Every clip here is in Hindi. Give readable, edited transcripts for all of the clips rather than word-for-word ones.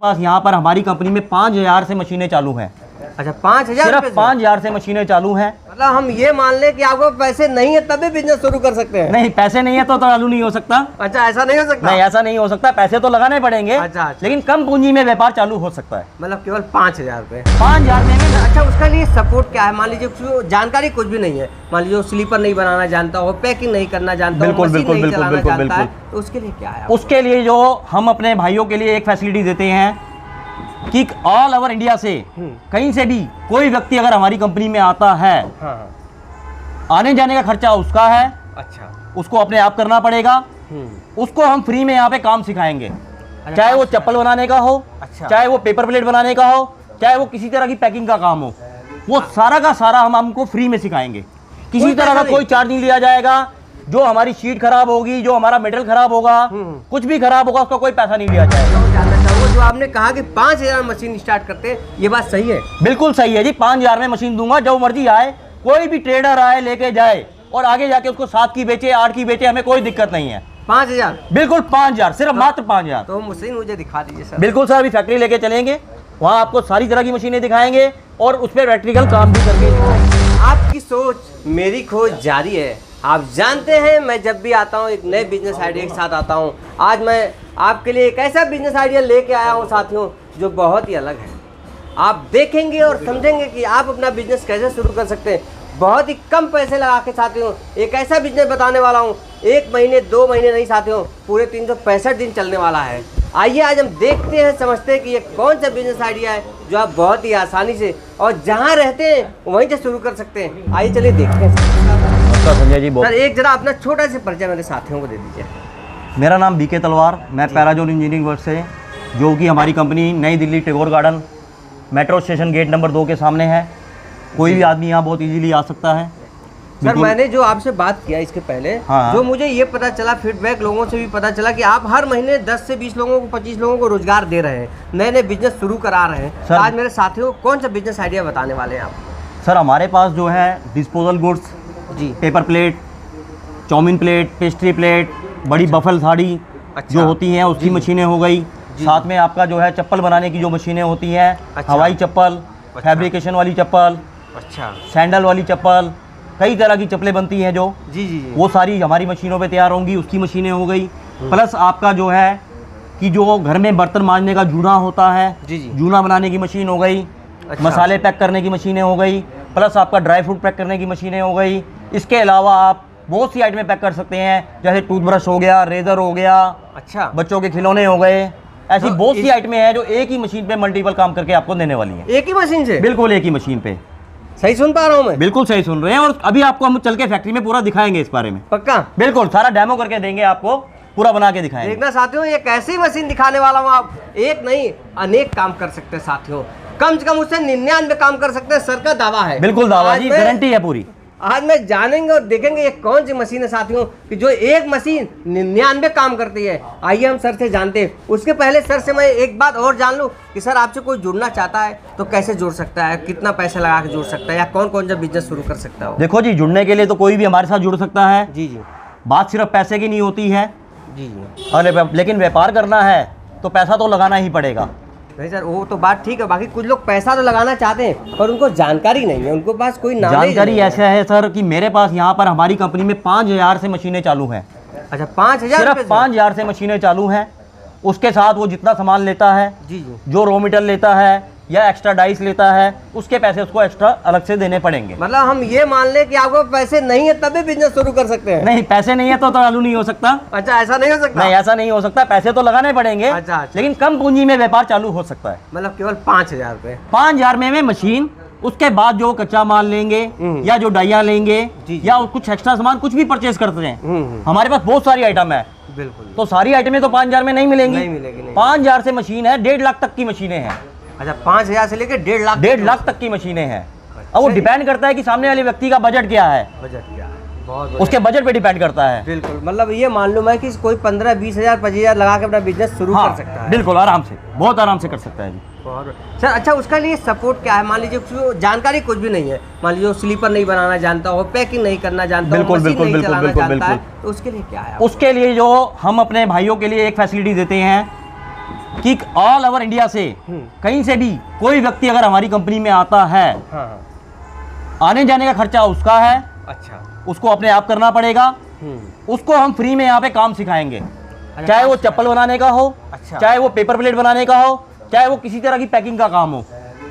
पास यहाँ पर हमारी कंपनी में 5,000 से मशीनें चालू हैं। अच्छा 5,000 सिर्फ 5,000 से मशीनें चालू हैं। मतलब हम ये मान लें कि आपको पैसे नहीं है तभी बिजनेस शुरू कर सकते हैं? नहीं, पैसे नहीं है तो चालू नहीं हो सकता। अच्छा ऐसा नहीं हो सकता? नहीं, ऐसा नहीं हो सकता, पैसे तो लगाने पड़ेंगे। अच्छा। लेकिन कम पूंजी में व्यापार चालू हो सकता है। मतलब केवल 5,000 रुपये? 5,000 में। अच्छा उसका लिए सपोर्ट क्या है? मान लीजिए जानकारी कुछ भी नहीं है, मान लीजिए स्लीपर नहीं बनाना जानता हो, पैकिंग नहीं करना जानता हो, मशीन नहीं चलाना जानता है, तो उसके लिए क्या है? उसके लिए जो हम अपने भाइयों के लिए एक फैसिलिटी देते हैं कि ऑल ओवर इंडिया से कहीं से भी कोई व्यक्ति अगर हमारी कंपनी में आता है, आने जाने का खर्चा उसका है। अच्छा। उसको अपने आप करना पड़ेगा। उसको हम फ्री में यहाँ पे काम सिखाएंगे। चाहे वो चप्पल बनाने का हो, चाहे वो पेपर प्लेट बनाने का हो, चाहे वो किसी तरह की पैकिंग का काम हो, वो सारा का सारा हम हमको फ्री में सिखाएंगे। किसी तरह का कोई चार्ज नहीं लिया जाएगा। जो हमारी शीट खराब होगी, जो हमारा मेटल खराब होगा, कुछ भी खराब होगा, उसका कोई पैसा नहीं लिया जाएगा। जो आपने कहा कि 5,000 मशीन स्टार्ट करते हैं, ये बात सही है? बिल्कुल सही है जी। 5,000 में मशीन दूंगा, जो मर्जी आए, कोई भी ट्रेडर आए लेके जाए और आगे जाके उसको 7 की बेचे, 8 की बेचे, हमें कोई दिक्कत नहीं है। 5,000? बिल्कुल 5,000, सिर्फ मात्र 5,000। तो मशीन मुझे दिखा दीजिए सर। बिल्कुल सर, अभी फैक्ट्री लेके चलेंगे, वहाँ आपको सारी तरह की मशीनें दिखाएंगे और उस पर प्रैक्टिकल काम भी करके दिखाएंगे। आपकी सोच मेरी खोज जारी है। आप जानते हैं मैं जब भी आता हूँ एक नए बिजनेस आइडिया के साथ आता हूँ। आज मैं आपके लिए एक ऐसा बिजनेस आइडिया लेके आया हूँ साथियों जो बहुत ही अलग है। आप देखेंगे और समझेंगे कि आप अपना बिजनेस कैसे शुरू कर सकते हैं बहुत ही कम पैसे लगा के। साथियों एक ऐसा बिजनेस बताने वाला हूँ, 1 महीने 2 महीने नहीं साथियों, पूरे 365 दिन चलने वाला है। आइए आज हम देखते हैं, समझते हैं कि ये कौन सा बिजनेस आइडिया है जो आप बहुत ही आसानी से और जहाँ रहते हैं वहीं से शुरू कर सकते हैं। आइए चलिए देखते हैं। संजय जी सर एक जरा अपना छोटा सा परिचय मेरे साथियों को दे दीजिए। मेरा नाम बीके तलवार, मैं पैराजोन इंजीनियरिंग वर्क से, जो कि हमारी company New Delhi Tagore garden metro station gate number 2 के सामने है। कोई भी आदमी यहाँ बहुत इजीली आ सकता है। सर मैंने जो आपसे बात किया इसके पहले, जो मुझे ये पता चला, फीडबैक लोगों से भी पता चला कि आप हर महीने 10 से 20 लोगों को, 25 लोगों को रोजगार दे रहे हैं, नए नए बिजनेस शुरू करा रहे हैं। तो आज मेरे साथियों को कौन सा बिजनेस आइडिया बताने वाले हैं आप? सर हमारे पास जो है डिस्पोजल गुड्स जी, paper plate, chowmein plate, pastry plate, बड़ी बफल साड़ी जो होती हैं उसकी मशीनें हो गई। साथ में आपका जो है चप्पल बनाने की जो मशीनें होती हैं, हवाई चप्पल, फैब्रिकेशन वाली चप्पल, सैंडल वाली चप्पल, कई तरह की चप्पलें बनती हैं जो वो सारी हमारी मशीनों पे तैयार होंगी, उसकी मशीनें हो गई। प्लस आपका जो है कि जो घर में बर्तन मांजने का जूना होता है, जूना बनाने की मशीन हो गई, मसाले पैक करने की मशीनें हो गई, प्लस आपका ड्राई फ्रूट पैक करने की मशीनें हो गई। इसके अलावा आप बहुत सी आइटमें पैक कर सकते हैं, जैसे टूथब्रश हो गया, रेजर हो गया, बच्चों के खिलौने हो गए। ऐसी बहुत सी आइटमें हैं जो एक ही मशीन पे मल्टीपल काम करके आपको देने वाली हैं। एक ही मशीन से? बिल्कुल एक ही मशीन पे। सही सुन पा रहा हूँ मैं? बिल्कुल सही सुन रहे हैं। और अभी आपको हम चल के फैक्ट्री में पूरा दिखाएंगे इस बारे में। पक्का? बिल्कुल, सारा डेमो करके देंगे, आपको पूरा बना के दिखाएंगे। देखना साथियों, एक ऐसी मशीन दिखाने वाला हूँ, आप एक नहीं अनेक काम कर सकते हैं साथियों। कम से कम उससे 99 काम कर सकते हैं, सर का दावा है। बिल्कुल दावा जी, गारंटी है पूरी। आज मैं जानेंगे और देखेंगे ये कौन सी मशीन है साथियों कि जो एक मशीन 99 काम करती है। आइए हम सर से जानते हैं। उसके पहले सर से मैं एक बात और जान लूं कि सर आपसे कोई जुड़ना चाहता है तो कैसे जुड़ सकता है, कितना पैसा लगा के जुड़ सकता है, या कौन कौन सा बिजनेस शुरू कर सकता है? देखो जी, जुड़ने के लिए तो कोई भी हमारे साथ जुड़ सकता है। जी जी। बात सिर्फ पैसे की नहीं होती है जी जी, और लेकिन व्यापार करना है तो पैसा तो लगाना ही पड़ेगा। नहीं सर वो तो बात ठीक है, बाकी कुछ लोग पैसा तो लगाना चाहते हैं पर उनको जानकारी नहीं है, उनको पास कोई जानकारी ऐसा है सर कि मेरे पास यहाँ पर हमारी कंपनी में 5,000 से मशीनें चालू हैं। अच्छा 5,000? सिर्फ 5,000 से मशीनें चालू हैं। उसके साथ वो जितना सामान लेता है, जो रॉ मटेरियल लेता है या एक्स्ट्रा डाइस लेता है, उसके पैसे उसको एक्स्ट्रा अलग से देने पड़ेंगे। मतलब हम ये मान लें कि आपको पैसे नहीं है तभी बिजनेस शुरू कर सकते हैं? नहीं, पैसे नहीं है तो चालू नहीं हो सकता। अच्छा ऐसा नहीं हो सकता? नहीं, ऐसा नहीं हो सकता, पैसे तो लगाने पड़ेंगे। अच्छा। लेकिन कम पूंजी में व्यापार चालू हो सकता है। मतलब केवल 5,000 रुपए? 5,000 में मशीन, उसके बाद जो कच्चा माल लेंगे या जो डाइया लेंगे या कुछ एक्स्ट्रा सामान कुछ भी परचेज करते हैं, हमारे पास बहुत सारी आइटम है। बिल्कुल। तो सारी आइटमें तो 5,000 में नहीं मिलेंगी। 5,000 से मशीन है, 1.5 लाख तक की मशीनें हैं। अच्छा 5,000 से लेकर 1.5 लाख तक की मशीनें हैं। अब वो डिपेंड करता है कि सामने वाले व्यक्ति का बजट क्या है। उसके बजट पे डिपेंड करता है। बिल्कुल, मतलब ये मान लो मैं कि कोई 15-20 हज़ार 25,000 लगा के अपना बिजनेस शुरू कर सकता है। बिल्कुल आराम से, बहुत आराम से कर सकता है जी। सर अच्छा उसका लिए सपोर्ट क्या है? मान लीजिए जानकारी कुछ भी नहीं है, मान लीजिए स्लीपर नहीं बनाना जानता हो, पैकिंग नहीं करना जानता हो, मशीन नहीं चलाना जानता है, तो उसके लिए क्या है? उसके लिए जो हम अपने भाइयों के लिए एक फैसिलिटी देते हैं कि ऑल ओवर इंडिया से कहीं से भी कोई व्यक्ति अगर हमारी कंपनी में आता है, आने जाने का खर्चा उसका है। अच्छा, उसको अपने आप करना पड़ेगा। उसको हम फ्री में यहाँ पे काम सिखाएंगे, चाहे वो चप्पल बनाने का हो, चाहे वो पेपर प्लेट बनाने का हो, चाहे वो किसी तरह की पैकिंग का काम हो,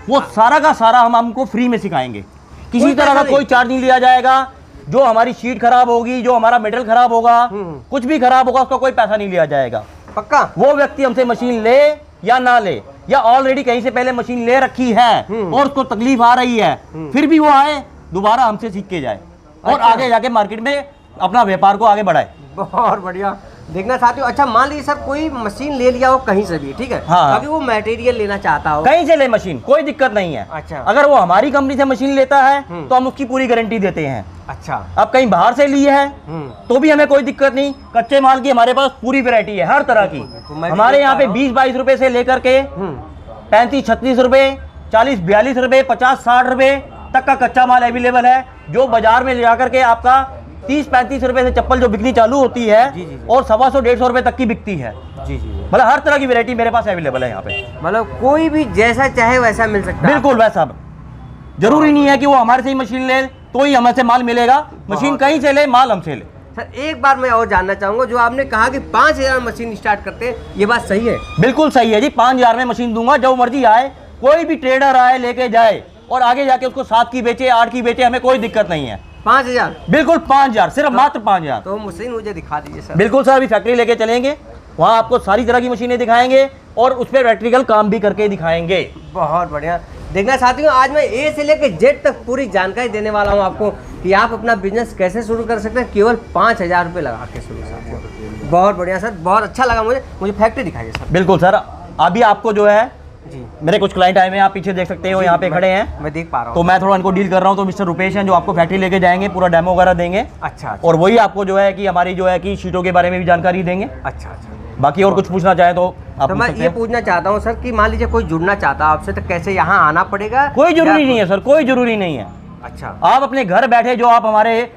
वो सारा का सारा हम हमको फ्री में सिखाएंगे। किसी तरह का कोई चार्ज नहीं लिया जाएगा। जो हमारी शीट खराब होगी, जो हमारा मेटल खराब होगा, कुछ भी खराब होगा, उसका कोई पैसा नहीं लिया जाएगा। पक्का? वो व्यक्ति हमसे मशीन ले या ना ले, या ऑलरेडी कहीं से पहले मशीन ले रखी है और उसको तकलीफ आ रही है, फिर भी वो आए, दोबारा हमसे सीख के जाए और आगे जाके मार्केट में अपना व्यापार को आगे बढ़ाए। बहुत बढ़िया। देखना चाहते हो? अच्छा, मान लीजिए सर कोई मशीन ले लिया हो कहीं से भी, ठीक है, हाँ, अभी वो मटेरियल लेना चाहता हो, कहीं से ले मशीन, कोई दिक्कत नहीं है। अच्छा, अगर वो हमारी कंपनी से मशीन लेता है तो हम उसकी पूरी गारंटी देते हैं। अच्छा, अब कहीं बाहर से लिए है तो भी हमें कोई दिक्कत नहीं। कच्चे माल की हमारे पास पूरी वैरायटी है, हर तरह की। हमारे यहाँ पे 20-22 रुपए से लेकर के 35-36 रुपए, 40-42 रुपए, 50-60 रुपए तक का कच्चा माल अवेलेबल है, जो बाजार में ले जाकर के आपका 30-35 रुपए से चप्पल जो बिकनी चालू होती है और 125-150 रुपए तक की बिकती है। जी जी, मतलब हर तरह की वैरायटी मेरे पास अवेलेबल है यहाँ पे। मतलब कोई भी जैसा चाहे वैसा मिल सकता है? बिल्कुल वैसा। जरूरी नहीं है कि वो हमारे से ही मशीन ले तो ही हमसे माल मिलेगा। मशीन कहीं से ले, माल हमसे ले। सर एक बार मैं और जानना चाहूंगा, जो आपने कहा कि 5000 मशीन स्टार्ट करते हैं, ये बात सही है? बिल्कुल सही है जी। 5000 में मशीन दूंगा, जो मर्जी आए, कोई भी ट्रेडर आए लेके जाए और आगे जाके उसको 7 की बेचे, 8 की बेचे, हमें कोई दिक्कत नहीं है। 5000? बिल्कुल 5000, सिर्फ मात्र 5000। तो मशीन मुझे दिखा दीजिए सर। बिल्कुल सर, अभी फैक्ट्री लेके चलेंगे, वहाँ आपको सारी तरह की मशीनें दिखाएंगे और उस पर प्रैक्टिकल काम भी करके दिखाएंगे। बहुत बढ़िया। देखना चाहती हूँ, आज मैं ए से लेकर जेड तक पूरी जानकारी देने वाला हूँ आपको कि आप अपना बिजनेस कैसे शुरू कर सकते हैं केवल 5000 रुपये लगा के शुरू कर सकते हैं। बहुत बढ़िया सर, बहुत अच्छा लगा मुझे फैक्ट्री दिखाइए सर। बिल्कुल सर, अभी आपको जो है जी, मेरे कुछ क्लाइंट आए हैं, आप पीछे देख सकते हो, यहाँ पे खड़े हैं, मैं देख पा रहा हूँ। तो मैं थोड़ा इनको डील कर रहा हूँ। तो मिस्टर रुपेश हैं जो आपको फैक्ट्री लेके जाएंगे, पूरा डेमो वगैरह देंगे। अच्छा। और वही आपको जो है कि हमारी जो है कि शीटों के बारे में भी जानकारी देंगे। अच्छा अच्छा। बाकी और कुछ पूछना चाहे तो आप तो मैं ये पूछना चाहता हूँ सर कि मान लीजिए कोई जुड़ना चाहता है आपसे, तो कैसे यहाँ आना पड़ेगा? कोई जरूरी नहीं है सर, कोई जरूरी नहीं है। अच्छा, आप अपने घर बैठे जो आप हमारे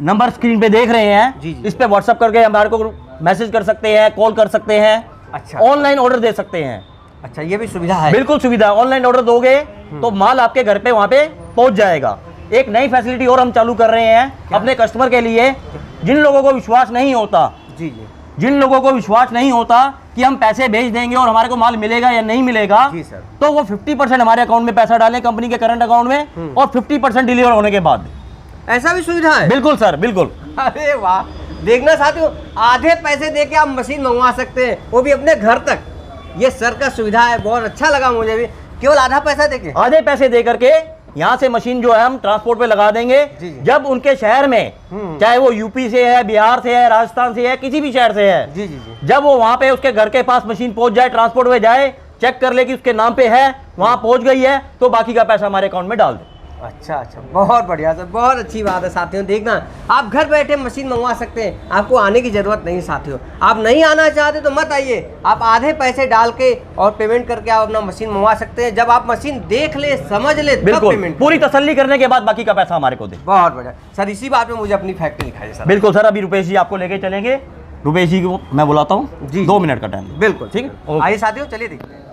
नंबर स्क्रीन पे देख रहे हैं, इस पे व्हाट्सएप करके हमारे को मैसेज कर सकते हैं, कॉल कर सकते हैं। अच्छा, ऑनलाइन ऑर्डर दे सकते हैं। अच्छा, ये भी सुविधा है? बिल्कुल सुविधा। ऑनलाइन ऑर्डर दोगे तो माल आपके घर पे वहाँ पे पहुँच जाएगा। एक नई फैसिलिटी और हम चालू कर रहे हैं अपने कस्टमर के लिए। जिन लोगों को विश्वास नहीं होता, जी जी, जिन लोगों को विश्वास नहीं होता कि हम पैसे भेज देंगे और हमारे को माल मिलेगा या नहीं मिलेगा, जी सर, तो वो 50% हमारे अकाउंट में पैसा डालें, कंपनी के करंट अकाउंट में, और 50% डिलीवर होने के बाद। ऐसा भी सुविधा है? बिल्कुल सर, बिल्कुल। अरे वाह, देखना चाहते हो, आधे पैसे देके आप मशीन मंगवा सकते हैं, वो भी अपने घर तक। ये सर का सुविधा है, बहुत अच्छा लगा मुझे भी। केवल आधा पैसा देके, आधे पैसे दे करके यहाँ से मशीन जो है हम ट्रांसपोर्ट पे लगा देंगे। जब उनके शहर में, चाहे वो यूपी से है, बिहार से है, राजस्थान से है, किसी भी शहर से है, जी जी, जब वो वहाँ पे उसके घर के पास मशीन पहुँच जाए, ट्रांसपोर्ट में जाए, चेक कर ले कि उसके नाम पे है, वहाँ पहुँच गई है, तो बाकी का पैसा हमारे अकाउंट में डाल दे। अच्छा अच्छा, बहुत बढ़िया सर, बहुत अच्छी बात है साथियों। देखना, आप घर बैठे मशीन मंगवा सकते हैं, आपको आने की जरूरत नहीं साथियों। आप नहीं आना चाहते तो मत आइए, आप आधे पैसे डाल के और पेमेंट करके आप अपना मशीन मंगवा सकते हैं। जब आप मशीन देख ले, समझ ले, तब पेमेंट, पूरी तसल्ली करने के बाद बाकी का पैसा हमारे को दे। बहुत बढ़िया सर, इसी बात में मुझे अपनी फैक्ट्री दिखाइए सर। बिल्कुल सर, अभी रुपेश जी आपको लेके चलेंगे। रुपेश जी को मैं बुलाता हूँ जी, 2 मिनट का टाइम। बिल्कुल ठीक है, आइए साथियों, चलिए देखते हैं।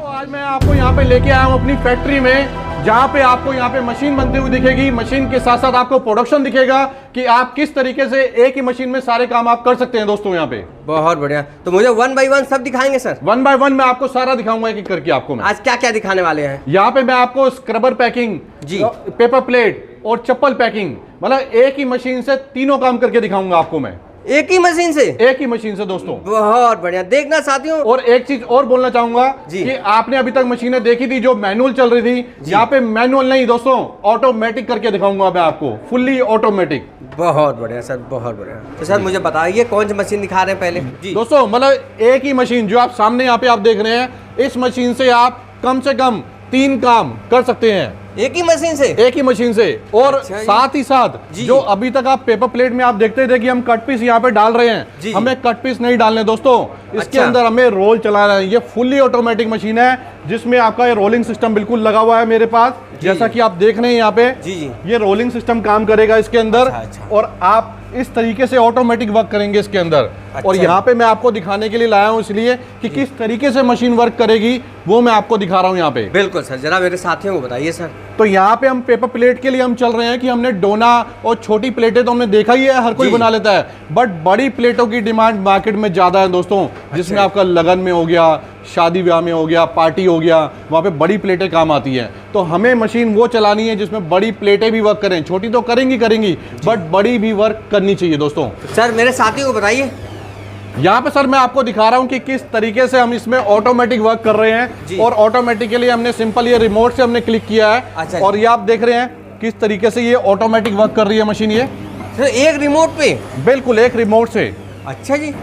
आज मैं आपको यहाँ पे लेके आया हूँ अपनी फैक्ट्री में, जहाँ पे आपको यहाँ पे मशीन बनती हुई दिखेगी। मशीन के साथ साथ आपको प्रोडक्शन दिखेगा कि आप किस तरीके से एक ही मशीन में सारे काम आप कर सकते हैं दोस्तों यहाँ पे। बहुत बढ़िया, तो मुझे 1 बाय 1 सब दिखाएंगे सर? 1 बाय 1 मैं आपको सारा दिखाऊंगा एक एक करके आपको। मैं आज क्या क्या दिखाने वाले हैं? यहाँ पे मैं आपको स्क्रबर पैकिंग जी, पेपर प्लेट और चप्पल पैकिंग, मतलब एक ही मशीन से तीनों काम करके दिखाऊंगा आपको मैं। एक ही मशीन से? एक ही मशीन से दोस्तों। बहुत बढ़िया। देखना साथियों, और एक चीज और बोलना चाहूंगा कि आपने अभी तक मशीनें देखी थी जो मैनुअल चल रही थी, यहाँ पे मैनुअल नहीं दोस्तों, ऑटोमेटिक करके दिखाऊंगा मैं आपको, फुल्ली ऑटोमेटिक। बहुत बढ़िया सर, बहुत बढ़िया। तो सर मुझे बताइए कौन सी मशीन दिखा रहे हैं पहले जी? दोस्तों मतलब एक ही मशीन जो आप सामने यहाँ पे आप देख रहे हैं, इस मशीन से आप कम से कम 3 काम कर सकते हैं। एक ही मशीन से? एक ही मशीन से। और अच्छा, साथ ही साथ जो अभी तक आप पेपर प्लेट में आप देखते थे कि हम कट पीस यहाँ पे डाल रहे हैं, हमें कट पीस नहीं डालने दोस्तों, इसके अंदर हमें रोल चला रहे हैं। ये फुल्ली ऑटोमेटिक मशीन है, जिसमें आपका ये रोलिंग सिस्टम बिल्कुल लगा हुआ है मेरे पास, जैसा कि आप देख रहे हैं यहाँ पे। जी जी। ये रोलिंग सिस्टम काम करेगा इसके अंदर। अच्छा। और आप इस तरीके से ऑटोमेटिक वर्क करेंगे इसके अंदर। अच्छा। और यहाँ पे मैं आपको दिखाने के लिए लाया हूँ इसलिए कि किस तरीके से मशीन वर्क करेगी वो मैं आपको दिखा रहा हूँ यहाँ पे। बिल्कुल सर, जरा मेरे साथियों को बताइए सर। तो यहाँ पे हम पेपर प्लेट के लिए हम चल रहे हैं कि हमने डोना और छोटी प्लेटें तो हमने देखा ही है, हर कोई बना लेता है, बट बड़ी प्लेटों की डिमांड मार्केट में ज़्यादा है दोस्तों, जिसमें आपका लगन में हो गया, शादी ब्याह में हो गया, पार्टी हो गया, वहाँ पे बड़ी प्लेटें काम आती हैं। तो हमें मशीन वो चलानी है जिसमें बड़ी प्लेटें भी वर्क करें, छोटी तो करेंगी बट बड़ी भी वर्क करनी चाहिए दोस्तों। सर मेरे साथियों को बताइए। यहाँ पे सर मैं आपको दिखा रहा हूँ कि किस तरीके से हम इसमें ऑटोमेटिक वर्क कर रहे हैं। और ऑटोमेटिकली हमने सिंपल ये रिमोट से हमने क्लिक किया है। अच्छा। और ये आप देख रहे हैं किस तरीके से ये ऑटोमेटिक वर्क कर रही है मशीन ये। सर एक रिमोट पे? बिल्कुल एक रिमोट से। अच्छा जी,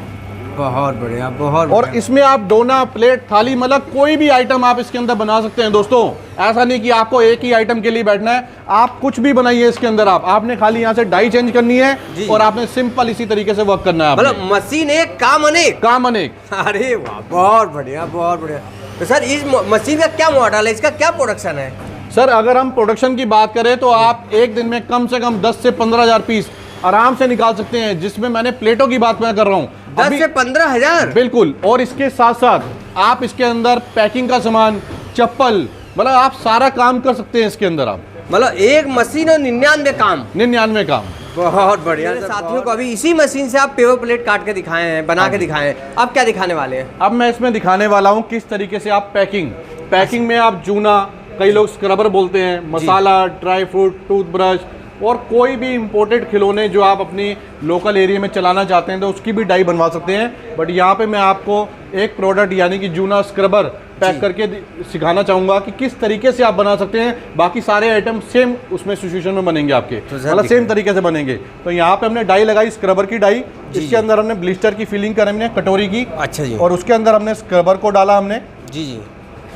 बहुत बढ़िया, बहुत और बढ़िया। इसमें आप डोना, प्लेट, थाली, मतलब कोई भी आइटम आप इसके अंदर बना सकते हैं दोस्तों। ऐसा नहीं कि आपको एक ही आइटम के लिए बैठना है, आप कुछ भी बनाइए इसके अंदर। आपने खाली यहाँ से डाई चेंज करनी है और आपने सिंपल इसी तरीके से वर्क करना है। मतलब मशीन एक काम अनेक। काम अनेक। अरे वाह, बहुत बढ़िया, बहुत बढ़िया। तो सर इस मशीन का क्या मॉडल है, इसका क्या प्रोडक्शन है? सर अगर हम प्रोडक्शन की बात करें तो आप एक दिन में कम से कम 10 से 15,000 पीस आराम से निकाल सकते हैं, जिसमें मैंने प्लेटों की बात मैं कर रहा हूँ। 10 से 15,000? बिल्कुल। और इसके साथ साथ आप इसके अंदर पैकिंग का सामान, चप्पल, मतलब आप सारा काम कर सकते हैं इसके अंदर आप। मतलब एक मशीन और 99 काम। 99 काम। बहुत बढ़िया। साथियों को अभी इसी मशीन से आप पेपर प्लेट काट के दिखाए हैं, बना के दिखाए हैं। अब क्या दिखाने वाले हैं? अब मैं इसमें दिखाने वाला हूँ किस तरीके से आप पैकिंग में आप जूना, कई लोग स्क्रबर बोलते हैं, मसाला, ड्राई फ्रूट, टूथब्रश और कोई भी इंपोर्टेड खिलौने जो आप अपनी लोकल एरिया में चलाना चाहते हैं तो उसकी भी डाई बनवा सकते हैं। बट यहाँ पे मैं आपको एक प्रोडक्ट यानी कि जूना स्क्रबर पैक करके सिखाना चाहूँगा कि किस तरीके से आप बना सकते हैं। बाकी सारे आइटम सेम उसमें सिचुएशन में बनेंगे आपके, मतलब सेम तरीके से बनेंगे। तो यहाँ पे हमने डाई लगाई, स्क्रबर की डाई। इसके अंदर हमने ब्लिस्टर की फिलिंग करी हमने कटोरी की। अच्छा जी। और उसके अंदर हमने स्क्रबर को डाला हमने। जी जी।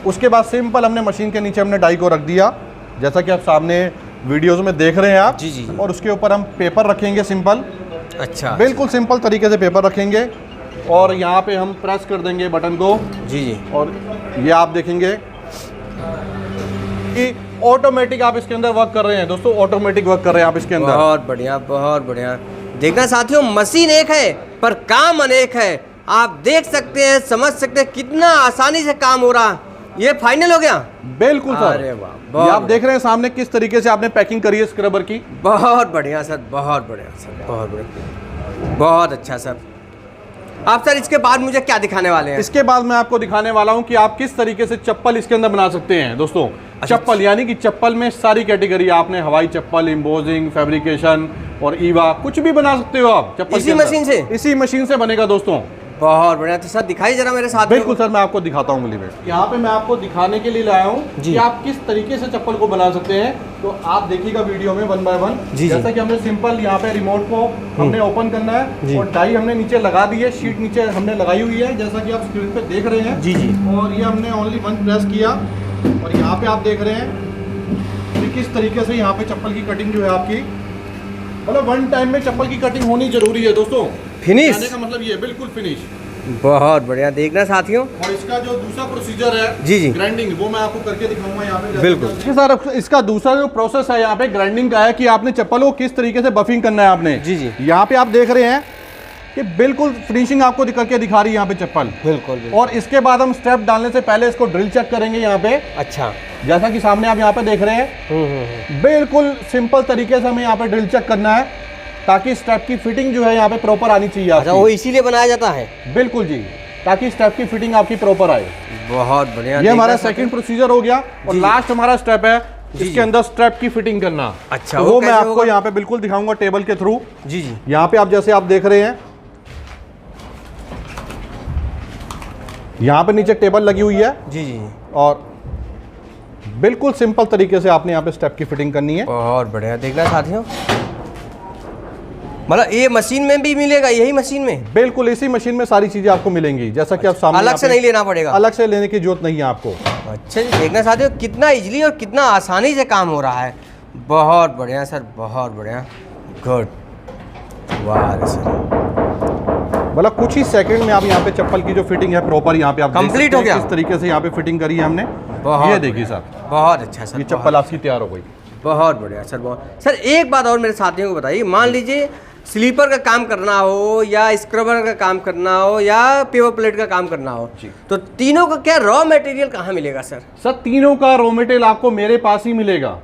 उसके बाद सिंपल हमने मशीन के नीचे हमने डाई को रख दिया, जैसा कि आप सामने वीडियोस में देख रहे हैं आप। जी जी। और उसके ऊपर हम पेपर रखेंगे सिंपल। अच्छा। बिल्कुल सिंपल तरीके से पेपर रखेंगे और यहाँ पे हम प्रेस कर देंगे बटन को। जी जी। और ये आप देखेंगे कि ऑटोमेटिक आप इसके अंदर वर्क कर रहे हैं दोस्तों, ऑटोमेटिक वर्क कर रहे हैं आप इसके अंदर। बहुत बढ़िया, बहुत बढ़िया। देखना साथियों, मशीन एक है पर काम अनेक है। आप देख सकते हैं, समझ सकते हैं कितना आसानी से काम हो रहा है। ये फाइनल हो गया? बिल्कुल सर। अरे वाह, ये आप देख रहे हैं सामने किस तरीके से आपने पैकिंग करी है स्क्रबर की। बहुत बढ़िया सर, बहुत बढ़िया सर, बहुत बढ़िया, बहुत अच्छा सर। आप सर इसके बाद मुझे क्या दिखाने वाले हैं? इसके बाद मैं आपको दिखाने वाला हूं कि आप किस तरीके से चप्पल इसके अंदर बना सकते हैं दोस्तों। चप्पल यानी कि चप्पल में सारी कैटेगरी, आपने हवाई चप्पल, एम्बोजिंग, फैब्रिकेशन और ईवा, कुछ भी बना सकते हो आप चप्पल इसी मशीन से? इसी मशीन से बनेगा दोस्तों। बहुत बढ़िया। तो सर दिखाई जरा मेरे साथ। बिल्कुल सर, मैं आपको दिखाता हूँ मुली में। यहाँ पे मैं आपको दिखाने के लिए लाया हूँ कि आप किस तरीके से चप्पल को बना सकते हैं। तो आप देखिएगा वीडियो में 1 बाय 1। जैसा कि हमने सिंपल यहाँ पे रिमोट को हमने ओपन करना है और डाई हमने नीचे लगा दी है, शीट नीचे हमने लगाई हुई है जैसा कि आप स्क्रीन पे देख रहे हैं। जी जी। और ये हमने ओनली 1 प्रेस किया और यहाँ पे आप देख रहे हैं कि किस तरीके से यहाँ पे चप्पल की कटिंग जो है आपकी, मतलब 1 टाइम में चप्पल की कटिंग होनी जरूरी है दोस्तों। फिनिश कहने का मतलब ये बिल्कुल फिनिश। बहुत बढ़िया। देखना साथियों, और इसका जो दूसरा प्रोसीजर है जी जी, ग्राइंडिंग, वो मैं आपको करके दिखाऊंगा यहाँ पे। बिल्कुल सर, इसका दूसरा जो प्रोसेस है यहाँ पे ग्राइंडिंग का है कि आपने चप्पल को किस तरीके से बफिंग करना है आपने। जी जी। यहाँ पे आप देख रहे हैं कि बिल्कुल फिनिशिंग आपको करके दिखा रही है यहाँ पे चप्पल। बिल्कुल। और इसके बाद हम स्टेप डालने से पहले इसको ड्रिल चेक करेंगे यहाँ पे। अच्छा। जैसा कि सामने आप यहाँ पे देख रहे हैं, बिल्कुल सिंपल तरीके से हमें यहाँ पे ड्रिल चेक करना है ताकि स्टेप की फिटिंग जो है यहाँ पे प्रॉपर आनी चाहिए। अच्छा, वो इसीलिए बनाया जाता है? बिल्कुल जी, ताकि स्टेप की फिटिंग आपकी प्रॉपर आए। बहुत बढ़िया। ये हमारा सेकंड प्रोसीजर हो गया और लास्ट हमारा स्टेप है इसके अंदर स्ट्रैप की फिटिंग करना। अच्छा, तो वो मैं आपको यहाँ पे बिल्कुल दिखाऊंगा टेबल के थ्रू। जी जी। यहाँ पे आप जैसे आप देख रहे हैं, यहाँ पे नीचे टेबल लगी हुई है। जी जी। और बिल्कुल सिंपल तरीके से आपने यहाँ पे स्टेप की फिटिंग करनी है। बहुत बढ़िया। देखना साथियों, मतलब ये मशीन में भी मिलेगा, यही मशीन में? बिल्कुल इसी मशीन में सारी चीजें आपको मिलेंगी, जैसा कि आप सामने। अलग से नहीं लेना पड़ेगा? अलग से लेने की जरूरत नहीं है आपको। अच्छा जी। देखना साथियों, कितना इजीली और कितना आसानी से काम हो रहा है। बहुत बढ़िया सर, बहुत बढ़िया। गुड। वाह सर, मतलब कुछ ही सेकंड में आप यहाँ पे चप्पल की जो फिटिंग है प्रॉपर यहाँ पे आप देख Complete सकते हो हैं गया? किस तरीके से यहाँ पे फिटिंग करी है हमने। बहुत ये देखिए सर, बहुत अच्छा सर, ये चप्पल आपकी तैयार हो गई। बहुत बढ़िया सर, बहुत सर। एक बात और मेरे साथियों को बताइए, मान लीजिए स्लीपर का काम करना हो या स्क्रबर का काम करना हो या पेपर प्लेट का काम करना हो, तो तीनों का क्या रॉ मटेरियल कहाँ मिलेगा सर? सर तीनों का रॉ मटेरियल आपको मेरे पास ही मिलेगा।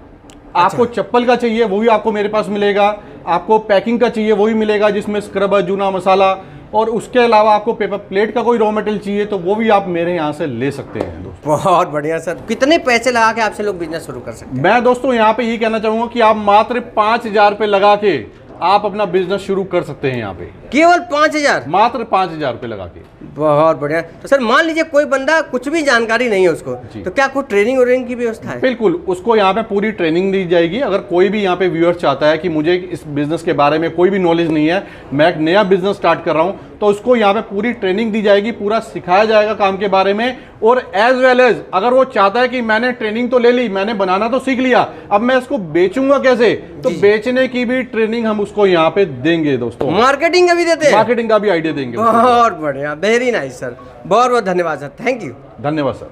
आपको चप्पल का चाहिए वो भी आपको मेरे पास मिलेगा, आपको पैकिंग का चाहिए वो भी मिलेगा जिसमें स्क्रबर, जूना, मसाला, और उसके अलावा आपको पेपर प्लेट का कोई रॉ मटेरियल चाहिए तो वो भी आप मेरे यहाँ से ले सकते हैं दोस्तों। बहुत बढ़िया सर। कितने पैसे लगा के आपसे लोग बिजनेस शुरू कर सकते हैं? मैं दोस्तों यहाँ पे ये कहना चाहूंगा कि आप मात्र 5,000 रुपये लगा के आप अपना बिजनेस शुरू कर सकते हैं यहाँ पे, केवल 5,000? मात्र 5,000 रुपये लगा के। बहुत बढ़िया। तो सर मान लीजिए कोई बंदा कुछ भी जानकारी नहीं है उसको, तो क्या कोई ट्रेनिंग व्रेनिंग की व्यवस्था है? बिल्कुल, उसको यहाँ पे पूरी ट्रेनिंग दी जाएगी। अगर कोई भी यहाँ पे व्यूअर चाहता है कि मुझे इस बिजनेस के बारे में कोई भी नॉलेज नहीं है, मैं एक नया बिजनेस स्टार्ट कर रहा हूँ, तो उसको यहाँ पे पूरी ट्रेनिंग दी जाएगी, पूरा सिखाया जाएगा काम के बारे में। और एज वेल एज अगर वो चाहता है कि मैंने ट्रेनिंग तो ले ली, मैंने बनाना तो सीख लिया, अब मैं इसको बेचूंगा कैसे, तो बेचने की भी ट्रेनिंग हम उसको यहाँ पे देंगे दोस्तों। मार्केटिंग का भी देते हैं? मार्केटिंग का भी आइडिया देंगे। बहुत बढ़िया, वेरी नाइस सर। बहुत बहुत धन्यवाद सर, थैंक यू। धन्यवाद सर।